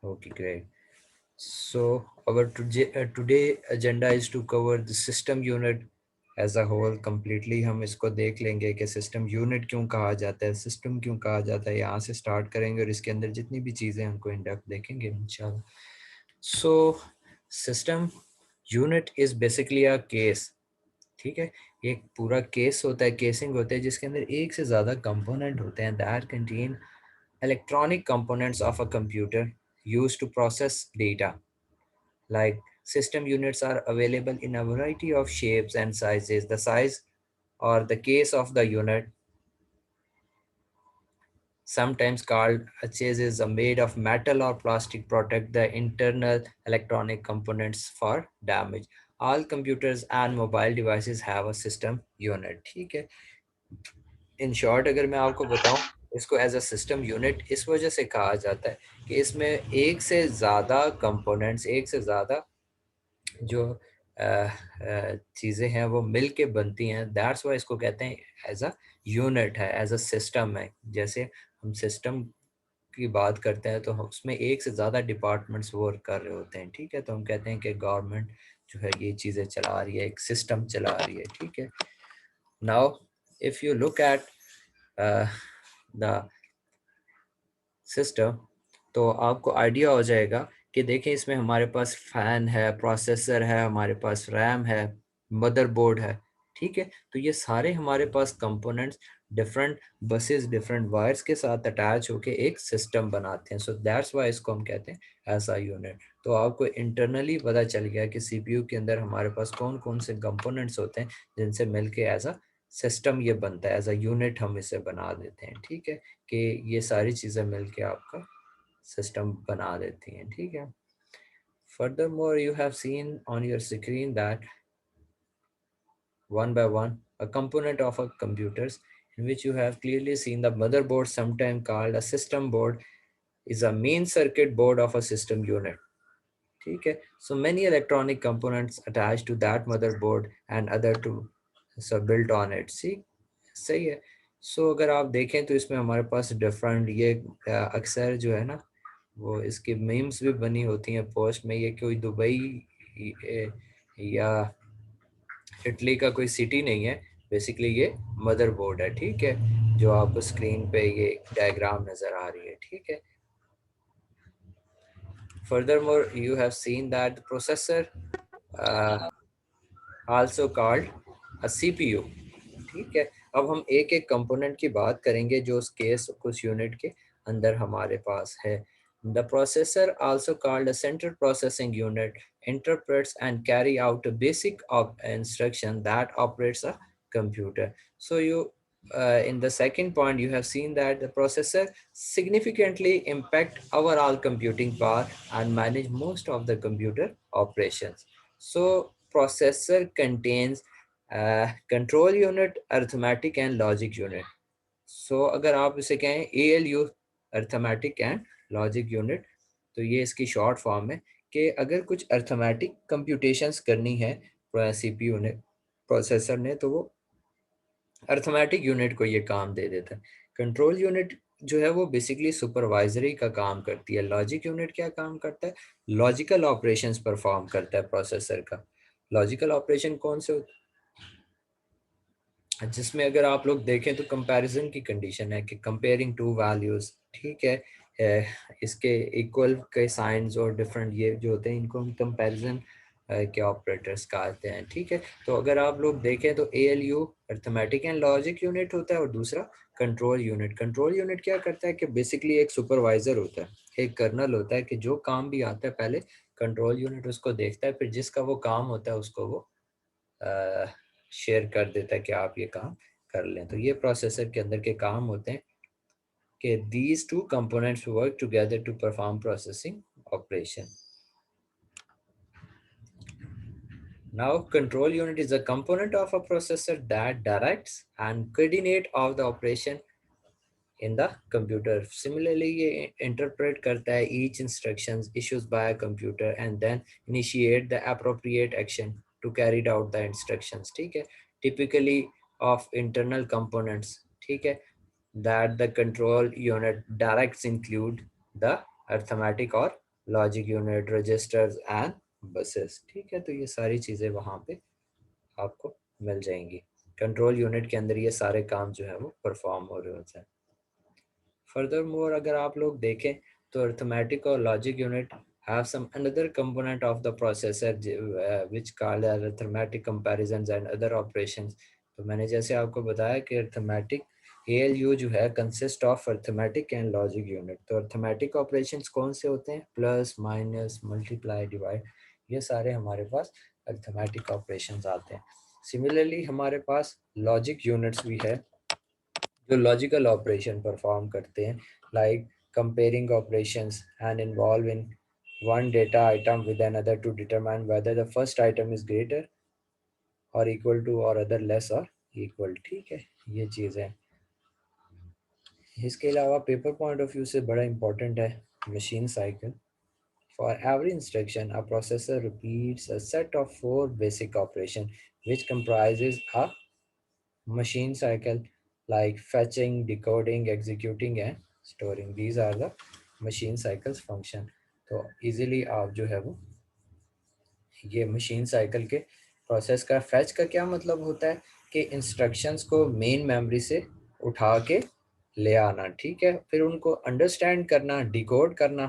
Okay, great. So our today agenda is to cover the system unit as a whole completely. हम इसको देख लेंगे कि system unit क्यों कहा जाता है, सिस्टम क्यों कहा जाता है, यहाँ से स्टार्ट करेंगे और इसके अंदर जितनी भी चीज़ें हमको इन डेप्थ देखेंगे इंशाल्लाह. So system unit is basically a case. ठीक है, एक पूरा केस होता है, केसिंग होता है जिसके अंदर एक से ज़्यादा कंपोनेंट होते हैं that contain electronic components of a computer used to process data. Like system units are available in a variety of shapes and sizes. The size or the case of the unit, sometimes called a chassis, are made of metal or plastic, protect the internal electronic components for damage. All computers and mobile devices have a system unit. ठीक है, in short अगर मैं आपको बताऊं, इसको as a system unit इस वजह से कहा जाता है कि इसमें एक से ज़्यादा कंपोनेंट्स, एक से ज़्यादा जो चीज़ें हैं वो मिल के बनती हैं. दैट्स वाई इसको कहते हैं एज अ यूनिट है, एज अ सिस्टम है. जैसे हम सिस्टम की बात करते हैं तो उसमें एक से ज़्यादा डिपार्टमेंट्स वर्क कर रहे होते हैं. ठीक है, तो हम कहते हैं कि गवर्नमेंट जो है ये चीज़ें चला रही है, एक सिस्टम चला रही है. ठीक है, now if you look at the system तो आपको आइडिया हो जाएगा कि देखें इसमें हमारे पास फैन है, प्रोसेसर है, हमारे पास रैम है, मदरबोर्ड है. ठीक है, तो ये सारे हमारे पास components different buses, different wires के साथ अटैच होके एक सिस्टम बनाते हैं. सो दैट्स वाई इसको हम कहते हैं ऐसा यूनिट. तो आपको इंटरनली पता चल गया कि सीपीयू के अंदर हमारे पास कौन कौन से कंपोनेंट्स होते हैं जिनसे मिलके एज अ सिस्टम ये बनता है, एज अ यूनिट हम इसे बना देते हैं. ठीक है, कि ये सारी चीज़ें मिलके आपका सिस्टम बना देती हैं. ठीक है, furthermore you have seen on your screen that one by one a component of a computers in which you have clearly seen the motherboard, sometimes called a system board, is a main circuit board of a system unit. ठीक है, so many electronic components attached to that motherboard and other to so built on it. See, सही है. सो अगर आप देखें तो इसमें हमारे पास डिफरेंट ये अक्सर जो है ना वो इसकी मीम्स भी बनी होती हैं पोस्ट में. ये कोई दुबई या इटली का कोई सिटी नहीं है, बेसिकली ये मदरबोर्ड है. ठीक है, जो आपको स्क्रीन पे ये डायग्राम नज़र आ रही है. ठीक है, furthermore you have seen that the processor uh, also called a CPU. ठीक है, अब हम एक एक कंपोनेंट की बात करेंगे जो उस केस कुछ यूनिट के अंदर हमारे पास है. The processor also called a central processing unit interprets and carry out a basic instruction that operates a computer. So you in the second point you have seen that the processor significantly impact overall computing power and manage most of the computer operations. So processor contains control unit, arithmetic and logic unit. So अगर आप इसे कहें ALU, arithmetic and logic unit, तो ये इसकी short form है कि अगर कुछ अर्थमेटिक कंप्यूटेशंस करनी है सीपीयू ने, प्रोसेसर ने, तो वो अर्थमेटिक यूनिट को ये काम दे देता है. कंट्रोल यूनिट जो है वो बेसिकली सुपरवाइजरी का काम करती है. लॉजिक यूनिट क्या काम करता है? लॉजिकल ऑपरेशंस परफॉर्म करता है प्रोसेसर का. लॉजिकल ऑपरेशन कौन से होते हैं? जिसमें अगर आप लोग देखें तो कंपैरिजन की कंडीशन है कि कंपेयरिंग टू वैल्यूज. ठीक है, इसके इक्वल के साइंस और डिफरेंट ये जो होते हैं इनको हम कंपैरिजन के ऑपरेटर्स कहते हैं. ठीक है, तो अगर आप लोग देखें तो ALU arithmetic and logic unit होता है और दूसरा कंट्रोल यूनिट. कंट्रोल यूनिट क्या करता है कि बेसिकली एक सुपरवाइजर होता है, एक कर्नल होता है कि जो काम भी आता है पहले कंट्रोल यूनिट उसको देखता है, फिर जिसका वो काम होता है उसको वो शेयर कर देता है कि आप ये काम कर लें. तो ये प्रोसेसर के अंदर के काम होते हैं कि these two components work together to perform processing operation. Now, control unit is a component of a processor that directs and coordinate of the operation in the computer. Similarly, ये interpret करता है each instructions issued by a computer and then initiate the appropriate action to carry out the instructions. ठीक है, typically of internal components. ठीक है, that the control unit directs include the arithmetic or logic unit, registers and buses. ठीक है, तो ये सारी चीज़ें वहाँ पे आपको मिल जाएंगी। कंट्रोल यूनिट के अंदर ये सारे काम जो है वो परफॉर्म हो रहे होते हैं। फर्दर मोर अगर आप लोग देखें तो अर्थमेटिक और logic unit have some another component of the processor which called as arithmetic comparisons and other operations। तो मैंने जैसे आपको बताया कि अर्थमेटिक ALU जो है consist of arithmetic and logic unit. तो अर्थमेटिक ऑपरेशंस कौन से होते हैं? प्लस, माइनस, मल्टीप्लाई, डिवाइड, ये सारे हमारे पास अर्थमेटिक ऑपरेशंस आते हैं। सिमिलरली हमारे पास लॉजिक यूनिट्स भी है जो लॉजिकल ऑपरेशन परफॉर्म करते हैं, like comparing operations and involve in one data item with another to determine whether the first item is greater or equal to or other less or equal। ठीक है, ये चीज़ है। इसके अलावा पेपर पॉइंट ऑफ व्यू से बड़ा important है machine cycle. For every instruction, a processor repeats a set of 4 basic operations which comprises a machine cycle like fetching, decoding, executing and storing। These are the machine cycles function। तो easily आप जो है वो ये machine cycle के process का fetch का क्या मतलब होता है कि इंस्ट्रक्शंस को मेन मेमोरी से उठा के ले आना। ठीक है, फिर उनको अंडरस्टैंड करना, डिकोड करना।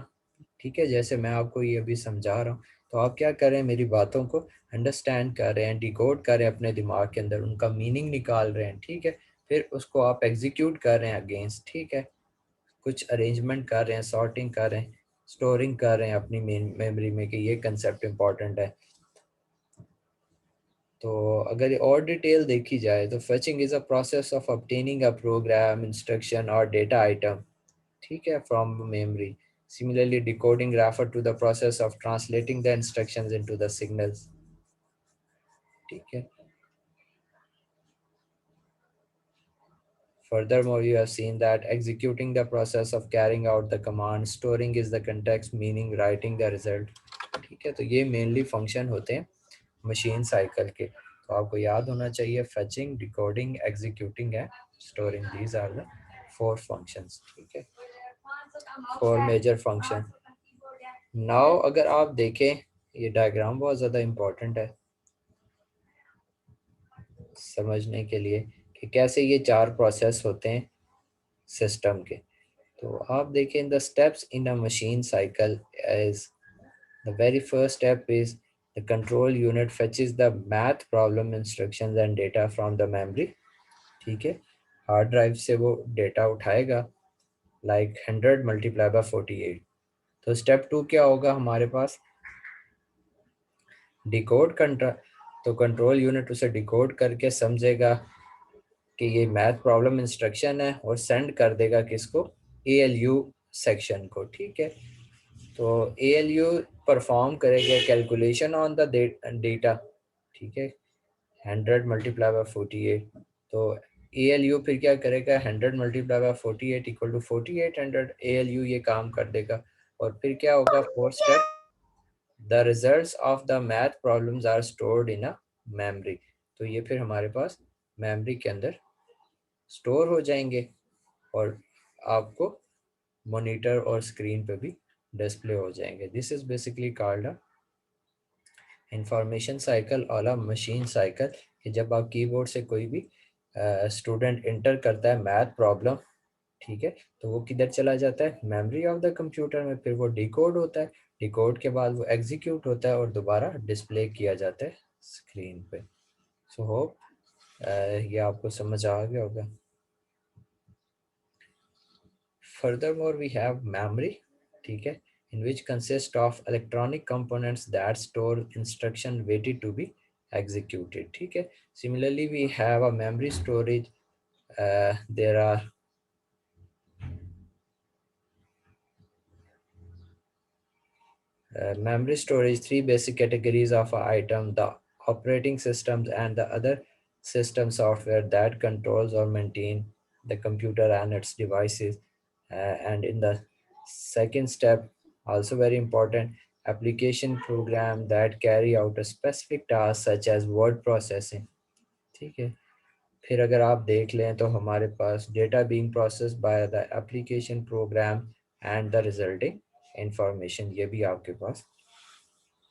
ठीक है, जैसे मैं आपको ये अभी समझा रहा हूँ, तो आप क्या कर रहे हैं, मेरी बातों को अंडरस्टैंड कर रहे हैं, डिकोड कर रहे हैं अपने दिमाग के अंदर, उनका मीनिंग निकाल रहे हैं। ठीक है, फिर उसको आप एग्जीक्यूट कर रहे हैं अगेंस्ट। ठीक है, कुछ अरेंजमेंट कर रहे हैं, सॉर्टिंग कर रहे हैं, स्टोरिंग कर रहे हैं अपनी मेन मेमोरी में, कि ये कंसेप्ट इंपॉर्टेंट है। तो अगर और डिटेल देखी जाए तो fetching is a process of obtaining a program, instruction और डेटा आइटम, ठीक है, from memory. Similarly decoding refer to the process of translating the instructions into the signals. ठीक है, furthermore you have seen that executing the process of carrying out the command, storing is the context meaning, writing the result। ठीक है, तो ये mainly function होते हैं machine cycle के। तो आपको याद होना चाहिए fetching, decoding, executing and storing, these are the 4 functions. ठीक है, 4 मेजर फंक्शन। नाउ अगर आप देखें, ये डायग्राम बहुत ज़्यादा इम्पोर्टेंट है समझने के लिए कि कैसे ये 4 प्रोसेस होते हैं सिस्टम के। तो आप देखें, the steps in a machine cycle is, the very first step is the control unit fetches the math problem instructions and data from the memory। ठीक है, हार्ड ड्राइव से वो डेटा उठाएगा, लाइक 100 मल्टीप्लाई बाय 48। तो step 2 क्या होगा हमारे पास, decode control. तो कंट्रोल यूनिट उसे डिकोड करके समझेगा कि ये मैथ प्रॉब्लम इंस्ट्रक्शन है और सेंड कर देगा किसको, ALU सेक्शन को। ठीक है, तो ALU परफॉर्म करेगा कैलकुलेशन ऑन द डेटा। ठीक है, 100 मल्टीप्लाई बाय 48। तो ALU फिर क्या करेगा, 100 multiply by 48 equal to 4800। ALU ये काम कर देगा और फिर क्या होगा, fourth step, the results of the math problems are stored in a memory. तो ये फिर हमारे पास मेमोरी के अंदर स्टोर हो जाएंगे और आपको मॉनिटर और स्क्रीन पे भी डिस्प्ले हो जाएंगे। This is basically called a information cycle और अ मशीन साइकिल, कि जब आप कीबोर्ड से कोई भी स्टूडेंट इंटर करता है मैथ प्रॉब्लम, ठीक है, तो वो किधर चला जाता है, मेमोरी ऑफ द कंप्यूटर में, फिर वो डिकोड होता है, डिकोड के बाद वो एग्जीक्यूट होता है और दोबारा डिस्प्ले किया जाता है स्क्रीन पे। सो होप ये आपको समझ आ गया होगा। Furthermore, we have memory, ठीक है, in which consists of electronic components that store instruction waited to be executed। ठीक है, similarly we have a memory storage। there are memory storage, 3 basic categories of a item: the operating systems and the other system software that controls or maintain the computer and its devices। And in the second step, also very important, application program that carry out a specific task such as word processing। ठीक है, फिर अगर आप देख लें तो हमारे पास data being processed by the application program and the resulting information, ये भी आपके पास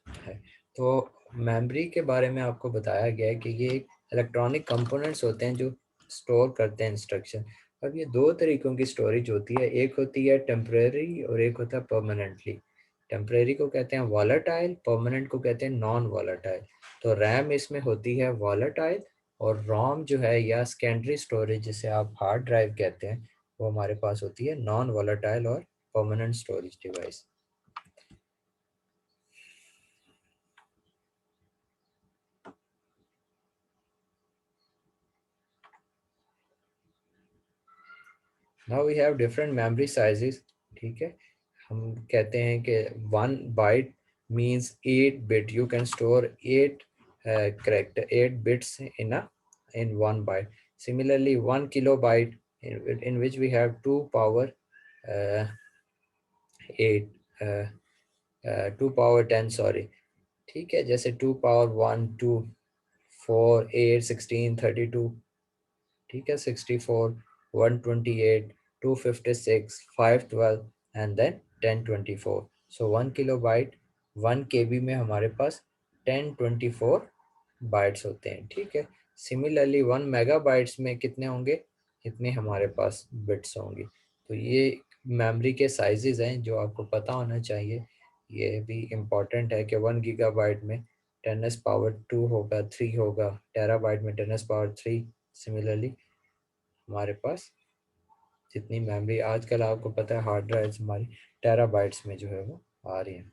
है। तो मेमोरी के बारे में आपको बताया गया है कि ये इलेक्ट्रॉनिक कंपोनेंट्स होते हैं जो स्टोर करते हैं इंस्ट्रक्शन। अब ये दो तरीकों की स्टोरेज होती है, एक होती है टेम्परेरी और एक होता है परमानेंटली। टेम्परेरी को कहते हैं वॉलेटाइल, परमानेंट को कहते हैं नॉन वॉलेटाइल। तो रैम इसमें होती है वॉलेटाइल, और रोम जो है या सेकेंडरी स्टोरेज जिसे आप हार्ड ड्राइव कहते हैं, वो हमारे पास होती है नॉन वॉलेटाइल और permanent storage device. Now we have different memory sizes. ठीक है, हम कहते हैं कि 1 byte means 8 bit, you can store 8 8 bits in 1 byte. Similarly, 1 kilobyte in which we have 2 power 8 2 power 10, sorry। ठीक है, जैसे 2 power 1 2 4 8 16 32, ठीक है, 64 128 256 512 एंड देन 1024। सो 1 किलोबाइट 1 KB में हमारे पास 1024 बाइट्स होते हैं। ठीक है, सिमिलरली 1 मेगाबाइट्स में कितने होंगे, इतने हमारे पास बिट्स होंगे। तो ये मेमोरी के साइजेस हैं जो आपको पता होना चाहिए। ये भी इम्पॉर्टेंट है कि 1 गीगाबाइट में 10^2 होगा, 3 होगा, टेराबाइट में 10^3। सिमिलरली हमारे पास जितनी मेमोरी आजकल आपको पता है हार्ड ड्राइव्स हमारी टेराबाइट्स में जो है वो आ रही हैं।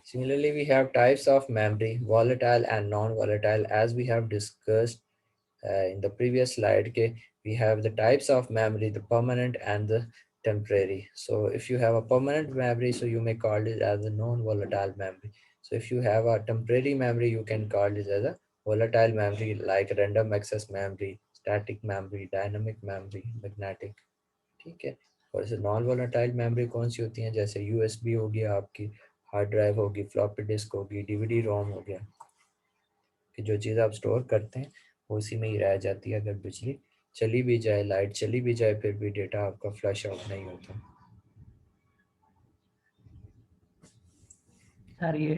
Similarly, we have types of memory, volatile and non-volatile, as we have discussed in the previous slide. Okay, we have the types of memory, the permanent and the temporary. So if you have a permanent memory, so you may call it as a non-volatile memory. So if you have a temporary memory, you can call it as a volatile memory, like random access memory, static memory, dynamic memory, magnetic। ठीक है, और जैसे non volatile memory कौन सी होती हैं, जैसे USB हो गया, आपकी हार्ड ड्राइव होगी, फ्लॉपी डिस्क होगी, डीवीडी रोम हो गया, कि जो चीज़ आप स्टोर करते हैं वो उसी में ही रह जाती है। अगर बिजली चली भी जाए, लाइट चली भी जाए, फिर भी डेटा आपका फ्लश आउट नहीं होता। सर ये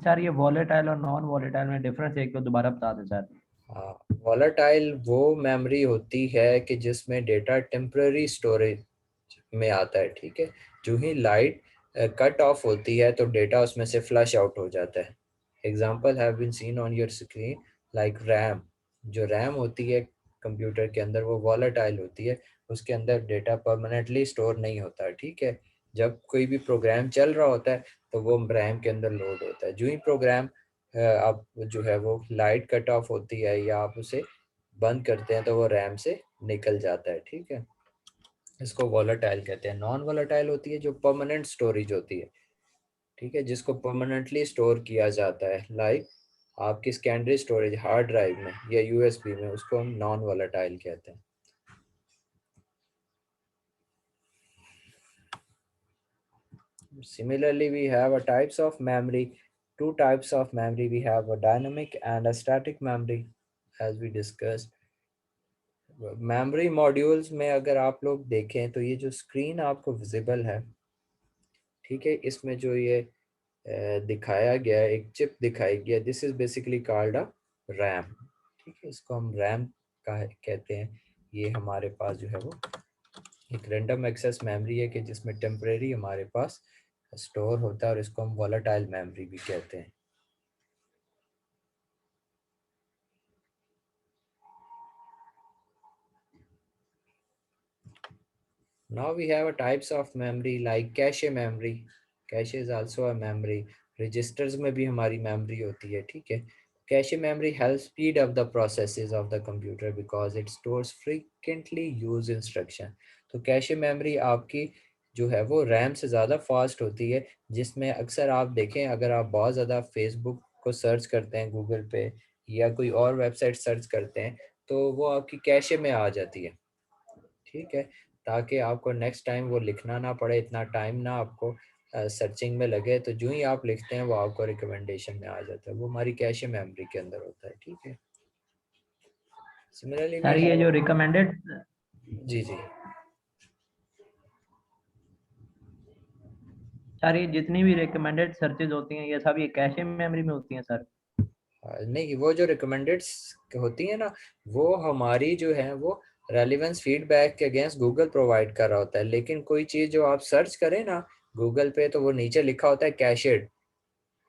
सर ये वॉलेटाइल और नॉन वॉलेटाइल में डिफरेंस एक तो दोबारा बता दें सर। हाँ, वॉलेटाइल वो मेमोरी होती है कि जिसमें डेटा टेम्पररी स्टोरेज में आता है। ठीक है, जो ही लाइट कट ऑफ होती है तो डेटा उसमें से फ्लश आउट हो जाता है। Example have been seen on your screen, like RAM. जो रैम होती है कंप्यूटर के अंदर वो वॉलेटाइल होती है, उसके अंदर डेटा परमानेंटली स्टोर नहीं होता। ठीक है, जब कोई भी प्रोग्राम चल रहा होता है तो वो रैम के अंदर लोड होता है। जो ही प्रोग्राम आप जो है वो लाइट कट ऑफ होती है या आप उसे बंद करते हैं तो वो रैम से निकल जाता है। ठीक है, इसको वॉलेटाइल कहते हैं। नॉन वॉलेटाइल होती है जो परमानेंट स्टोरेज होती है। ठीक है, जिसको परमानेंटली स्टोर किया जाता है, लाइक आपकी सेकेंडरी स्टोरेज हार्ड ड्राइव में या यूएसबी में, उसको हम नॉन वॉलेटाइल कहते हैं। Similarly, we have a types of memory, two types of memory. We have a dynamic and a static memory, as we discussed। Memory modules में अगर आप लोग देखें तो ये जो स्क्रीन आपको विजिबल है, ठीक है, इसमें जो ये दिखाया गया है, एक चिप दिखाई गया, this is basically called a RAM. ठीक है, इसको हम रैम का कहते हैं। ये हमारे पास जो है वो एक रैंडम एक्सेस मेमोरी है कि जिसमें टेम्परेरी हमारे पास स्टोर होता है, और इसको हम वॉलेटाइल मेमोरी भी कहते हैं। Now we have a types of memory like cache memory. Cache is also a memory. Registers में भी हमारी memory होती है। ठीक है, cache memory helps speed up the processes of the computer because it stores frequently used instruction। तो cache memory आपकी जो है वो रैम से ज़्यादा फास्ट होती है, जिसमें अक्सर आप देखें, अगर आप बहुत ज़्यादा फेसबुक को सर्च करते हैं गूगल पे या कोई और वेबसाइट सर्च करते हैं तो वो आपकी कैशे में आ जाती है। ठीक है, ताकि आपको नेक्स्ट टाइम वो लिखना ना पड़े, इतना टाइम ना आपको सर्चिंग में लगे, तो जो ही आप लिखते हैं वो आपको रिकमेंडेशन में आ जाता है, वो हमारी कैशे मेमोरी के अंदर होता है। ठीक है, Similarly we सर ये have, जो रिकमेंडेड, जी जी, सर ये जितनी भी रिकमेंडेड सर्चेज होती हैं ये सब ये कैशे मेमोरी में होती हैं सर? नहीं वो जो रिकमेंडेड होती है ना, वो हमारी जो है वो रेलिवेंस फीडबैक के अगेंस्ट गूगल प्रोवाइड कर रहा होता है, लेकिन कोई चीज़ जो आप सर्च करें ना गूगल पे, तो वो नीचे लिखा होता है कैशेड।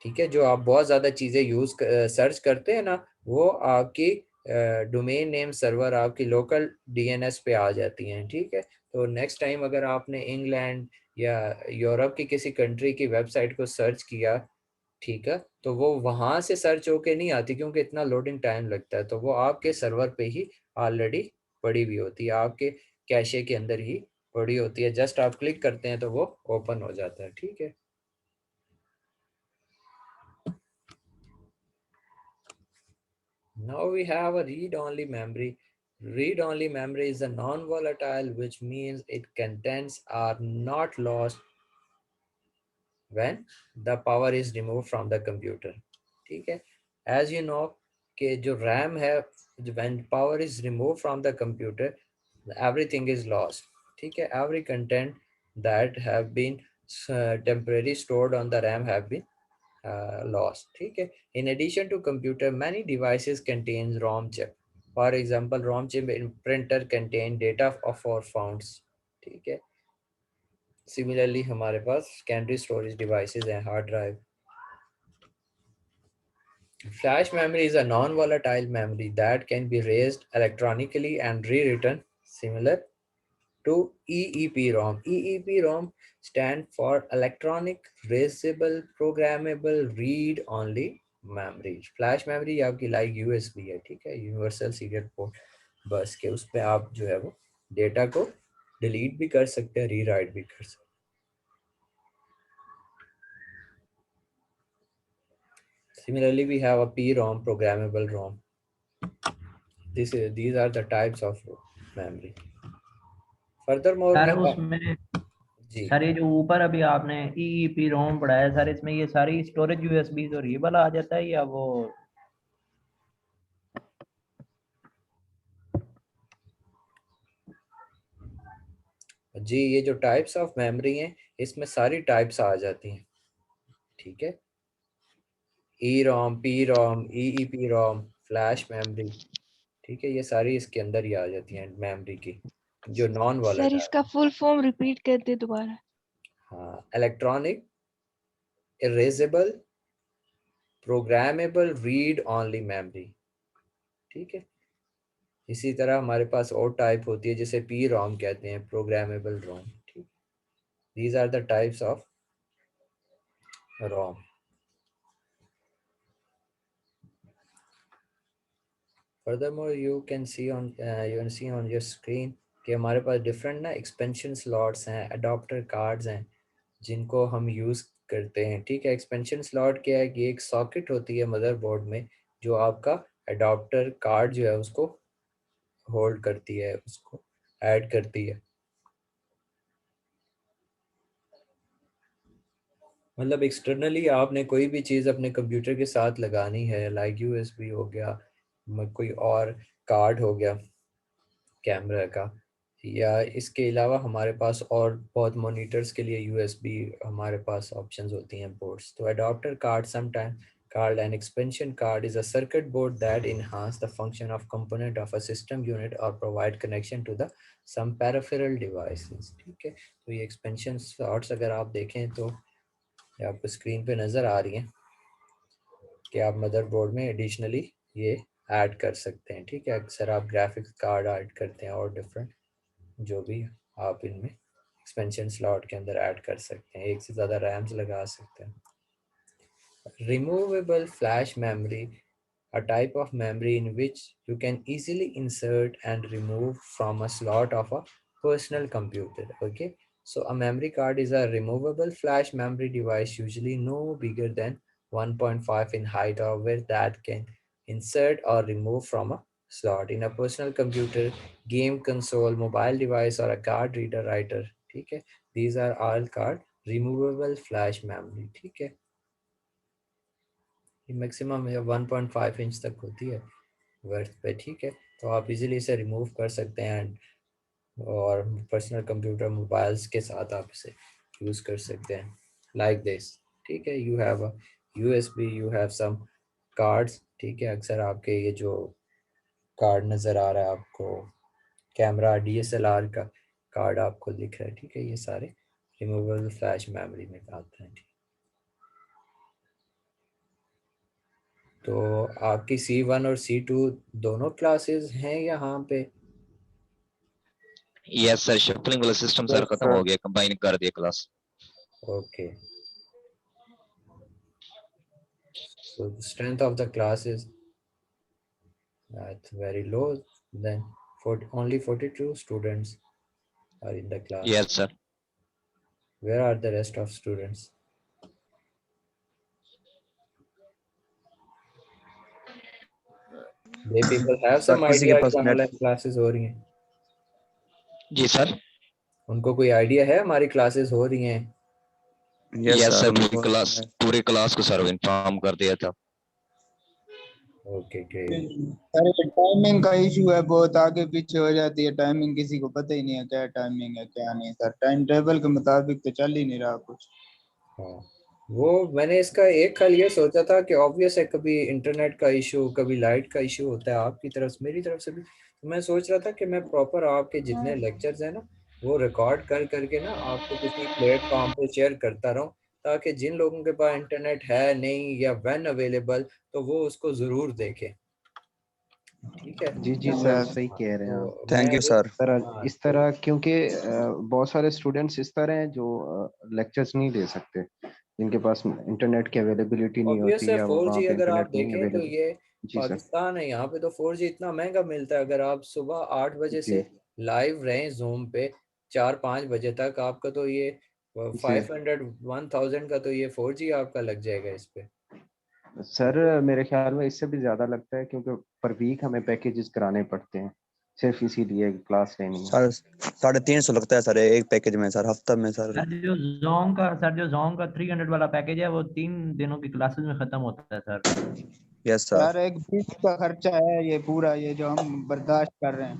ठीक है, जो आप बहुत ज़्यादा चीज़ें यूज़ सर्च करते हैं ना, वो आपकी डोमेन नेम सर्वर आपकी लोकल डीएनएस पे आ जाती हैं। ठीक है, तो नेक्स्ट टाइम अगर आपने इंग्लैंड या यूरोप की किसी कंट्री की वेबसाइट को सर्च किया, ठीक है, तो वो वहां से सर्च होके नहीं आती, क्योंकि इतना लोडिंग टाइम लगता है, तो वो आपके सर्वर पे ही ऑलरेडी पड़ी हुई होती है, आपके कैशे के अंदर ही पड़ी होती है, जस्ट आप क्लिक करते हैं तो वो ओपन हो जाता है। ठीक है, now we have a read-only memory. Read-only memory is a non-volatile, which means its contents are not lost when the power is removed from the computer. ठीक है, as you know कि जो RAM है, when power is removed from the computer, everything is lost. ठीक है, every content that have been temporarily stored on the RAM have been lost. ठीक है, in addition to computer, many devices contains ROM chip. For example, ROM chip in printer contain data of our phones. ठीक है, similarly हमारे पास secondary storage devices हैं, hard drive. Flash memory is a non-volatile memory that can be raised electronically and rewritten, similar to EEPROM. EEPROM stand for Electronic Erasable Programmable Read Only Memory. Flash memory आपकी like USB है, ठीक है, universal serial port बस के, उस पे आप जो है वो डेटा को डिलीट भी कर सकते हैं, रीराइट भी कर सकते हैं। Similarly, we have a PROM, programmable ROM. These are the types of memory. Furthermore, we sir have, उसमें, जी सर ये जो ऊपर अभी आपने ईईपी रोम पढ़ाया है सर, इसमें ये सारी स्टोरेज यूएसबी तो ये वाला आ जाता है या वो? जी, ये जो टाइप्स ऑफ मेमोरी हैं इसमें सारी टाइप्स आ जाती हैं। ठीक है, E ROM, P ROM, E P ROM, flash memory, ठीक है, ये सारी इसके अंदर ही आ जाती हैं मेमोरी की, जो नॉन सर वॉलेटाइल। इसका फुल फॉर्म रिपीट कर दे दोबारा। हाँ, electronic erasable programmable read only memory. ठीक है, इसी तरह हमारे पास और टाइप होती है जिसे पी रोम कहते हैं, प्रोग्रामेबल रोम। ठीक, these are the types of ROM. Furthermore, you can see on your screen कि हमारे पास डिफरेंट ना एक्सपेंशन स्लॉट्स हैं, अडॉप्टर कार्ड्स हैं, जिनको हम यूज़ करते हैं। ठीक है, एक्सपेंशन स्लॉट क्या है कि एक सॉकेट होती है मदरबोर्ड में जो आपका अडॉप्टर कार्ड जो है उसको होल्ड करती है, उसको ऐड करती है। मतलब एक्सटर्नली आपने कोई भी चीज़ अपने कंप्यूटर के साथ लगानी है, लाइक यूएसबी हो गया, कोई और कार्ड हो गया कैमरा का, या इसके अलावा हमारे पास और बहुत मॉनिटर्स के लिए यूएसबी हमारे पास ऑप्शंस होती हैं, पोर्ट्स। तो adopter card sometime called an expansion card is a circuit board that enhance the function of component of a system unit or provide connection to the some peripheral devices। ठीक है, तो ये expansion slots अगर आप देखें तो ये आपको स्क्रीन पे नज़र आ रही हैं कि आप मदरबोर्ड में एडिशनली ये ऐड कर सकते हैं। ठीक है, अक्सर आप ग्राफिक्स कार्ड ऐड करते हैं और डिफरेंट जो भी आप इनमें एक्सपेंशन स्लॉट के अंदर ऐड कर सकते हैं, एक से ज़्यादा रैम्स लगा सकते हैं। Removable flash memory, a type of memory in which you can easily insert and remove from a slot of a personal computer. Okay, so a memory card is a removable flash memory device, usually no bigger than 1.5 in height or width, that can insert or remove from a slot in a personal computer, game console, mobile device, or a card reader writer। ठीक है, these are all called removable flash memory। ठीक है, ये maximum 1.5 inch तक होती है worth पे। ठीक है, तो आप इजीली इसे रिमूव कर सकते हैं और पर्सनल कंप्यूटर मोबाइल्स के साथ आप इसे यूज़ कर सकते हैं लाइक दिस। ठीक है, you have a USB, you have some cards. ठीक है, अक्सर आपके ये जो कार्ड नज़र आ रहा है आपको, कैमरा डीएसएलआर का कार्ड आपको दिख रहा है, ठीक है, ये सारे रिमूवेबल फ्लैश मेमोरी में आते हैं। ठीक, तो आपकी C1 और C2 दोनों क्लासेस हैं यहाँ पे? यस सर, शफलिंग वाला सिस्टम सर Yes, खत्म sir. हो गया, कंबाइन कर दिया class. Okay, so the strength of the class is very low, then only 42 students are in the class. Yes sir. Where are the rest of students? They people have sir some किसी के idea पास कि net online classes हो रही हैं? जी sir. उनको कोई idea है हमारी क्लासेस हो रही हैं? यस यस सर, सर उनको पूरी क्लास को सर इन्फॉर्म कर दिया था। Okay, great. अरे टाइमिंग का इशू है, बहुत आगे पीछे हो जाती है टाइमिंग, किसी को पता ही नहीं है क्या टाइमिंग है क्या नहीं सर। टाइम टेबल के मुताबिक तो चल ही नहीं रहा कुछ। हाँ, वो मैंने इसका एक हल ये सोचा था कि ऑब्वियस है कभी इंटरनेट का इशू, कभी लाइट का इशू होता है आपकी तरफ से, मेरी तरफ से भी। तो मैं सोच रहा था कि मैं प्रॉपर आपके जितने लेक्चर्स हैं ना वो रिकॉर्ड कर करके ना आपको किसी प्लेटफॉर्म पे शेयर करता रहूं, ताकि जिन लोगों के पास इंटरनेट है नहीं या व्हेन अवेलेबल तो वो उसको जरूर देखें। ठीक है, जी जी सर, सही कह रहे हैं आप। तो मैं थैंक यू ये सर। हाँ, इस तरह क्योंकि बहुत सारे स्टूडेंट्स इस तरह हैं जो लेक्चर्स नहीं दे सकते, जिनके पास इंटरनेट की अवेलेबिलिटी नहीं ऑब्वियस होती है या 4G वहाँ पे अगर आप इंटरनेट नहीं देखें तो अवेलेबल। ये जी सर। पाकिस्तान है, यहाँ पे तो 4G इतना महंगा मिलता है। अगर आप सुबह 8 बजे जी से लाइव रहें जूम पे 4-5 बजे तक, आपका तो ये जी 500-1000 का तो ये 4G आपका लग जाएगा इस पे। सर, मेरे ख्याल में इससे भी ज़्यादा लगता है, क्योंकि पर वीक हमें पैकेजेस कराने पड़ते हैं सिर्फ इसीलिए क्लास लेनी है। सर 350 लगता है सर एक पैकेज में सर, हफ्ता में सर। सर जो जोंग का 300 वाला पैकेज है वो 3 दिनों की क्लासेस में खत्म होता है सर। Yes sir. यार एक बीच का खर्चा है ये पूरा, ये जो हम बर्दाश्त कर रहे हैं।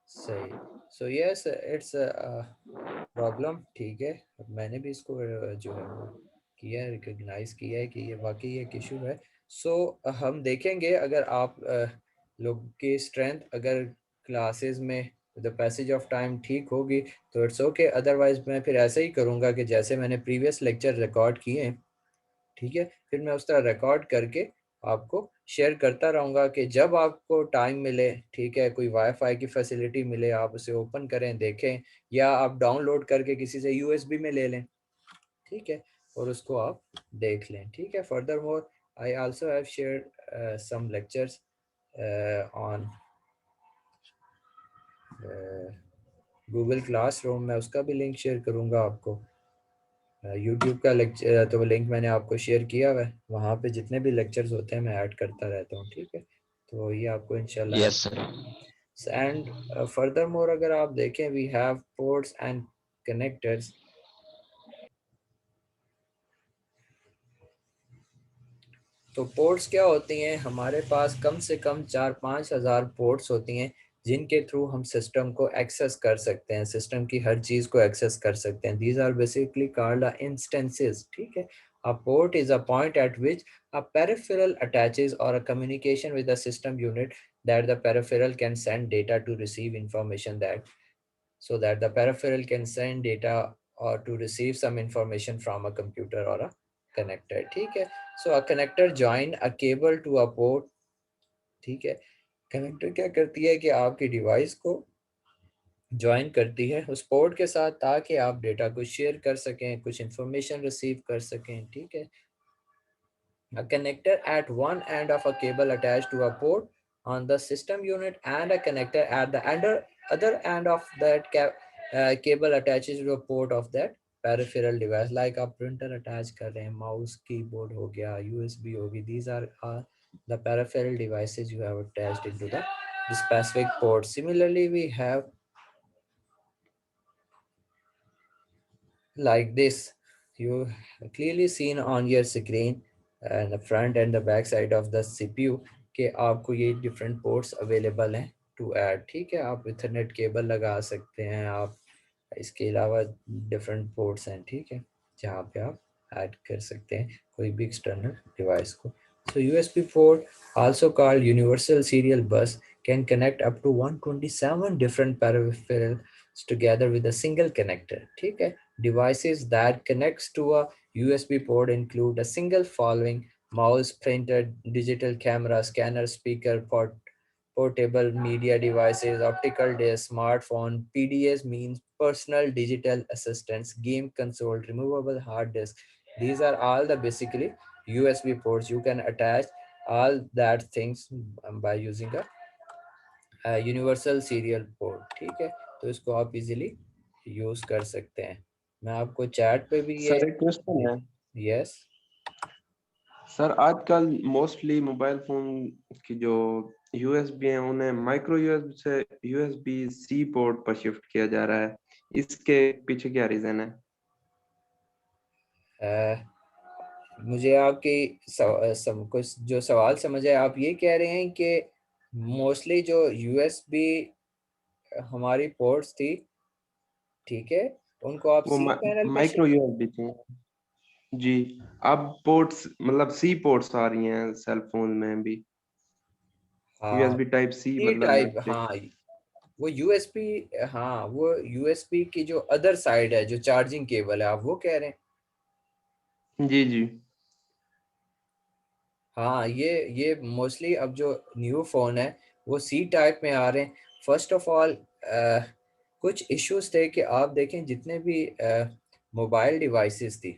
सही। So yes, it's problem. ठीक है, अब मैंने भी इसको जो है वो किया है, रिकॉग्नाइज किया है कि ये वाकई एक इशू है। सो हम देखेंगे अगर आप लोग की स्ट्रेंथ अगर क्लासेस में द पैसेज ऑफ टाइम ठीक होगी तो इट्स ओके, अदरवाइज मैं फिर ऐसा ही करूँगा कि जैसे मैंने प्रीवियस लेक्चर रिकॉर्ड किए हैं, ठीक है, फिर मैं उस तरह रिकॉर्ड करके आपको शेयर करता रहूँगा कि जब आपको टाइम मिले, ठीक है, कोई वाईफाई की फैसिलिटी मिले, आप उसे ओपन करें, देखें, या आप डाउनलोड करके किसी से यूएसबी में ले लें, ठीक है, और उसको आप देख लें। ठीक है, furthermore I also have shared some lectures on Google classroom में, उसका भी लिंक शेयर करूँगा आपको। यूट्यूब का लेक्चर तो लिंक मैंने आपको शेयर किया हुआ है, वहाँ पे जितने भी लेक्चर्स होते हैं मैं ऐड करता रहता हूँ। ठीक है, तो ये आपको इंशाल्लाह। Yes sir. And furthermore अगर आप देखें, we have ports and connectors. तो पोर्ट्स क्या होती हैं? हमारे पास कम से कम 4-5 हज़ार पोर्ट्स होती हैं जिनके थ्रू हम सिस्टम को एक्सेस कर सकते हैं, सिस्टम की हर चीज़ को एक्सेस कर सकते हैं। These are basically called instances. ठीक है, a port is a point at which a peripheral attaches or a communication with the system unit that the peripheral can send data to receive information that so that the peripheral can send data or to receive some information from a computer or a connector। ठीक है, so a connector join a cable to a port। ठीक है, connector क्या करती है कि आपकी device को ज्वाइन करती है उस पोर्ट के साथ, ताकि आप डेटा को शेयर कर सकें, कुछ इंफॉर्मेशन रिसीव कर सकें। ठीक है, a connector at one end of a cable attached to a port on the system unit and a connector at the other end of that cable attaches to a port of that peripheral device, like a printer attach कर रहे हैं, mouse keyboard हो गया, USB होगी, these are the peripheral devices you have attached into the specific port. Similarly, we have like this, you clearly seen on your screen and the front and the back side of the CPU. कि आपको ये different ports available हैं to add, ठीक है। आप Ethernet cable लगा सकते हैं, आप इसके अलावा डिफरेंट पोर्ट्स हैं, ठीक है, जहाँ पे आप ऐड कर सकते हैं कोई भी एक्सटर्नल डिवाइस को। So USB port, also called universal serial bus, can connect up to 127 different peripherals together with a single connector, ठीक है। Devices that connects to a USB port include a single following: mouse, printer, digital camera, scanner, speaker, portable media devices, optical disc, smartphone. PDAs means personal digital assistants, game console, removable hard disk. These are all the basically USB ports. You can attach all that things by using a universal serial port, ठीक है। तो इसको आप easily use कर सकते हैं। मैं आपको चैट पे भी ये सर एक क्वेश्चन है यस सर, आजकल मोस्टली मोबाइल फोन की जो यूएसबी हैं उन्हें माइक्रो यूएसबी से यूएसबी सी पोर्ट पर शिफ्ट किया जा रहा है, इसके पीछे क्या रीजन है? मुझे आपकी कुछ जो सवाल समझ आए, आप ये कह रहे हैं कि मोस्टली जो यूएसबी हमारी पोर्ट्स थी, ठीक है, उनको आप वो सी पैनल पे माइक्रो यूएसबी थी जी। अब पोर्ट्स मतलब सी पोर्ट्स आ रही हैं सेल फोन में भी, हाँ यूएसबी टाइप सी सी मतलब टाइप, नीचे। हाँ वो यूएसबी, हाँ वो यूएसबी की जो अदर साइड है, जो चार्जिंग केबल है, आप वो कह रहे हैं। जी जी हाँ ये मोस्टली अब जो न्यू फोन है वो सी टाइप में आ रहे हैं। फर्स्ट ऑफ ऑल कुछ इश्यूज थे कि आप देखें जितने भी मोबाइल डिवाइसेस थी,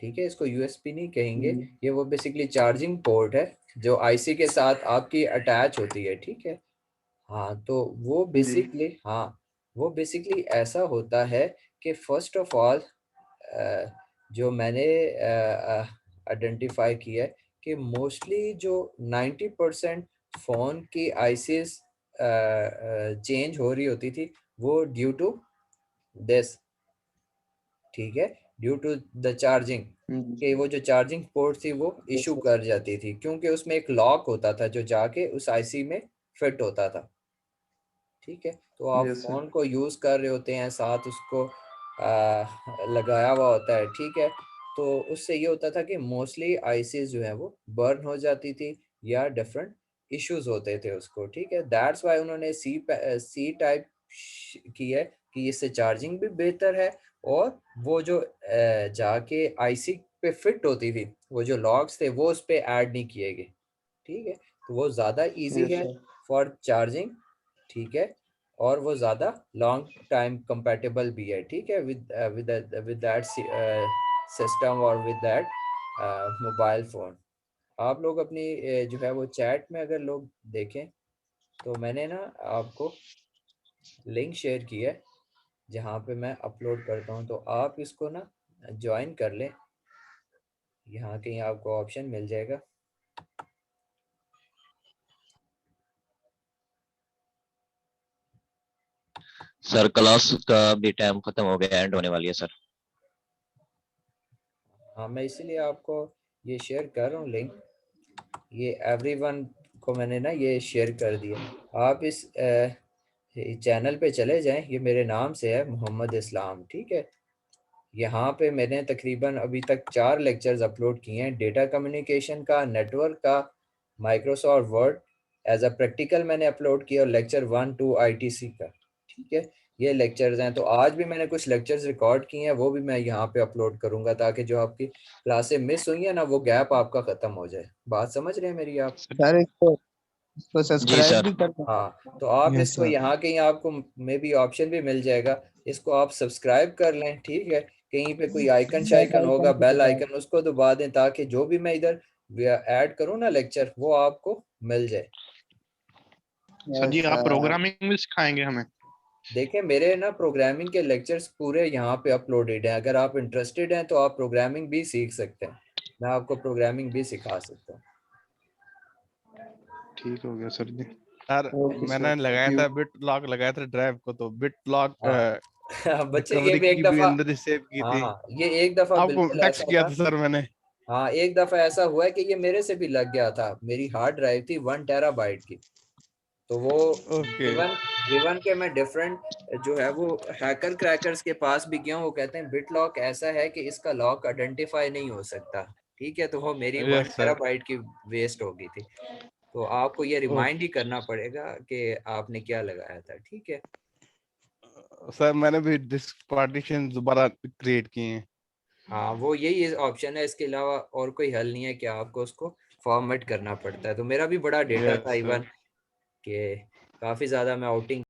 ठीक है, इसको यूएसबी नहीं कहेंगे, ये वो बेसिकली चार्जिंग पोर्ट है जो आईसी के साथ आपकी अटैच होती है, ठीक है। हाँ तो वो बेसिकली, हाँ वो बेसिकली ऐसा होता है कि फर्स्ट ऑफ ऑल जो मैंने आइडेंटिफाई किया है कि मोस्टली जो 90% फ़ोन की आईसीज चेंज हो रही होती थी वो ड्यू टू दिस, ठीक है, ड्यू टू द चार्जिंग, कि वो जो चार्जिंग पोर्ट थी वो इशू कर जाती थी, क्योंकि उसमें एक लॉक होता था जो जाके उस आईसी में फिट होता था, ठीक है। तो आप यस फोन को यूज कर रहे होते हैं, साथ उसको लगाया हुआ होता है, ठीक है। तो उससे ये होता था कि मोस्टली आईसीज जो है वो बर्न हो जाती थी या डिफरेंट इश्यूज होते थे उसको, ठीक है। दैट्स वाई उन्होंने सी टाइप की है कि इससे चार्जिंग भी बेहतर है, और वो जो जाके आईसी पे फिट होती थी वो जो लॉक्स थे वो उस पे ऐड नहीं किए गए, ठीक है। तो वो ज़्यादा इजी यस है फॉर चार्जिंग, ठीक है, और वो ज़्यादा लॉन्ग टाइम कंपेटेबल भी है, ठीक है, विद दैट सिस्टम और विद दैट मोबाइल फ़ोन। आप लोग अपनी जो है वो चैट में अगर लोग देखें तो मैंने ना आपको लिंक शेयर किया है जहाँ पे मैं अपलोड करता हूँ, तो आप इसको ना ज्वाइन कर लें, यहाँ कहीं आपको ऑप्शन मिल जाएगा। सर क्लास का भी टाइम खत्म हो गया, एंड होने वाली है सर। हाँ मैं इसीलिए आपको ये शेयर कर रहा हूँ लिंक, ये एवरीवन को मैंने ना ये शेयर कर दिया। आप इस चैनल पे चले जाएं, ये मेरे नाम से है, मोहम्मद इस्लाम, ठीक है। यहाँ पे मैंने तकरीबन अभी तक 4 लेक्चर्स अपलोड किए हैं, डेटा कम्युनिकेशन का, नेटवर्क का, Microsoft Word as a practical मैंने अपलोड किया, और लेक्चर 1 2 आईटीसी का, ठीक है। ये लेक्चर्स हैं। तो आज भी मैंने कुछ लेक्चर्स रिकॉर्ड किए हैं, वो भी मैं यहाँ पे अपलोड करूँगा, ताकि जो आपकी क्लासें मिस हुई है ना वो गैप आपका ख़त्म हो जाए। बात समझ रहे हैं मेरी आप? सर इसको जी सब्सक्राइब सर। भी कर दो। हाँ तो आप यस इसको सर। यहाँ कहीं आपको मे भी ऑप्शन भी मिल जाएगा, इसको आप सब्सक्राइब कर लें, ठीक है। कहीं पे कोई आइकन शाइकन होगा, बेल आइकन, उसको दबा दें, ताकि जो भी मैं इधर ऐड करूँ ना लेक्चर, वो आपको मिल जाए। सर जी आप प्रोग्रामिंग भी सिखाएंगे हमें? देखें मेरे ना प्रोग्रामिंग के लेक्चर्स पूरे यहाँ पे अपलोडेड हैं, अगर आप इंटरेस्टेड हैं तो आप प्रोग्रामिंग भी सीख सकते हैं, मैं आपको प्रोग्रामिंग भी सिखा सकता हूँ। ठीक हो गया सर जी। सर ओके मैंने सर, लगाया थैंक था यू। बिट लॉक लगाया था ड्राइव को, तो बिट लॉक हाँ बच्चे ये रिकवरी भी एक की भी दफा, अंदर ही सेव की थी। हाँ ये एक दफा आपको बिल्कुल टेक्स्ट ऐसा किया था। था सर मैंने। हाँ, एक दफा ऐसा हुआ है कि ये मेरे से भी लग गया था। मेरी हार्ड ड्राइव थी 1 टेराबाइट की, तो वो ओके इवन इवन के मैं डिफरेंट जो है वो हैकर क्रैकर्स के पास भी गया हूँ। वो कहते हैं बिट लॉक ऐसा है कि इसका लॉक आइडेंटिफाई नहीं हो सकता। ठीक है, तो वो मेरी 1 यस सर टेराबाइट की वेस्ट हो गई थी। तो आपको ये रिमाइंड ही करना पड़ेगा कि आपने क्या लगाया था। ठीक है सर, मैंने भी डिस्क पार्टीशन दोबारा क्रिएट किए हैं। हाँ, वो यही ऑप्शन है, इसके अलावा और कोई हल नहीं है कि आपको उसको फॉर्मेट करना पड़ता है। तो मेरा भी बड़ा डेटा यस था सर। इवन कि काफी ज्यादा मैं आउटिंग